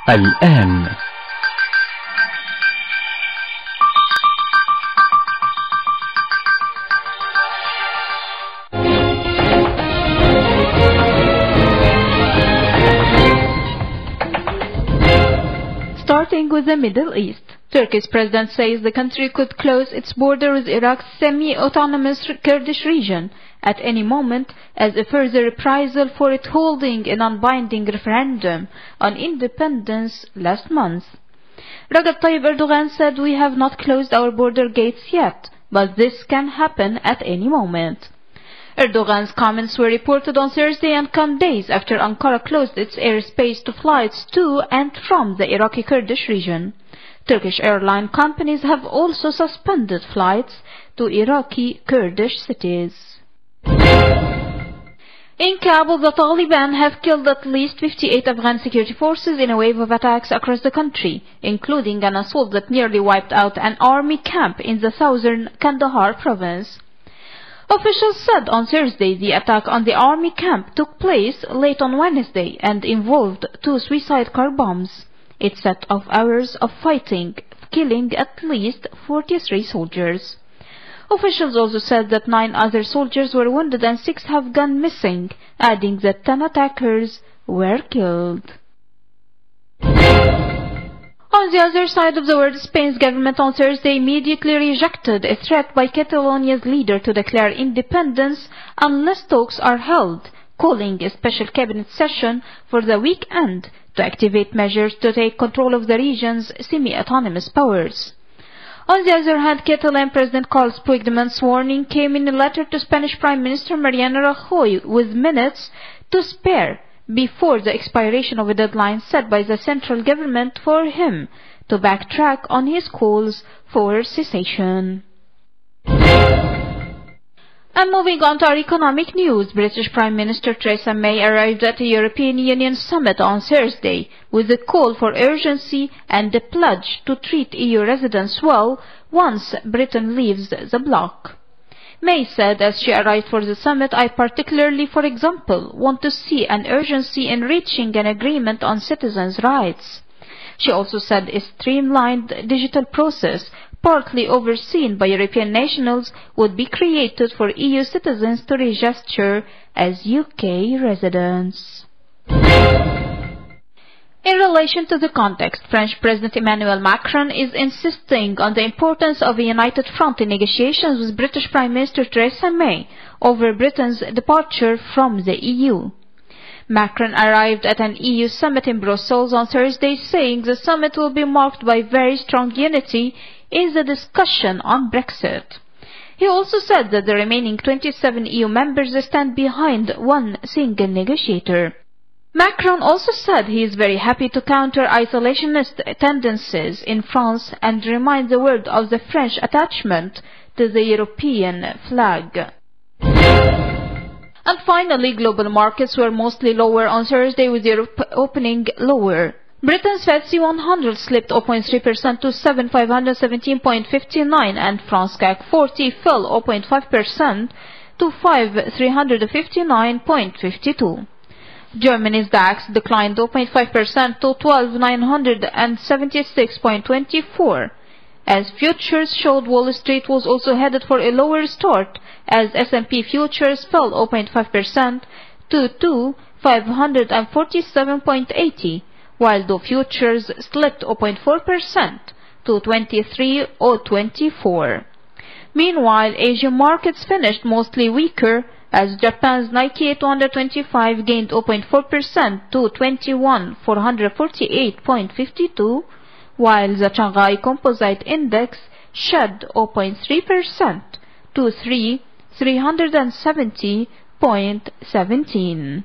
الآن. Starting with the Middle East, Turkey's president says the country could close its border with Iraq's semi-autonomous Kurdish region at any moment as a further reprisal for it holding a non-binding referendum on independence last month. Recep Tayyip Erdogan said, "We have not closed our border gates yet, but this can happen at any moment." Erdogan's comments were reported on Thursday and come days after Ankara closed its airspace to flights to and from the Iraqi Kurdish region. Turkish airline companies have also suspended flights to Iraqi Kurdish cities. In Kabul, the Taliban have killed at least 58 Afghan security forces in a wave of attacks across the country, including an assault that nearly wiped out an army camp in the southern Kandahar province. Officials said on Thursday the attack on the army camp took place late on Wednesday and involved 2 suicide car bombs. It set off hours of fighting, killing at least 43 soldiers. Officials also said that 9 other soldiers were wounded and 6 have gone missing, adding that 10 attackers were killed. On the other side of the world, Spain's government on Thursday immediately rejected a threat by Catalonia's leader to declare independence unless talks are held, calling a special cabinet session for the weekend to activate measures to take control of the region's semi-autonomous powers. On the other hand, Catalan President Carles Puigdemont's warning came in a letter to Spanish Prime Minister Mariano Rajoy with minutes to spare before the expiration of a deadline set by the central government for him to backtrack on his calls for cessation. And moving on to our economic news, British Prime Minister Theresa May arrived at the European Union summit on Thursday with a call for urgency and a pledge to treat EU residents well once Britain leaves the bloc. May said as she arrived for the summit, "I particularly, for example, want to see an urgency in reaching an agreement on citizens' rights." She also said a streamlined digital process, partly overseen by European nationals, would be created for EU citizens to register as UK residents. In relation to the context, French President Emmanuel Macron is insisting on the importance of a united front in negotiations with British Prime Minister Theresa May over Britain's departure from the EU. Macron arrived at an EU summit in Brussels on Thursday, saying the summit will be marked by very strong unity in the discussion on Brexit. He also said that the remaining 27 EU members stand behind one single negotiator. Macron also said he is very happy to counter isolationist tendencies in France and remind the world of the French attachment to the European flag. And finally, global markets were mostly lower on Thursday, with Europe opening lower. Britain's FTSE 100 slipped 0.3% to 7,517.59 and France CAC 40 fell 0.5% to 5,359.52. Germany's DAX declined 0.5% to 12,976.24. As futures showed, Wall Street was also headed for a lower start as S&P futures fell 0.5% to 2,547.80, while Dow futures slipped 0.4% to 23,024. Meanwhile, Asian markets finished mostly weaker as Japan's Nikkei 225 gained 0.4% to 21,448.52, while the Shanghai Composite Index shed 0.3% to 3,370.17.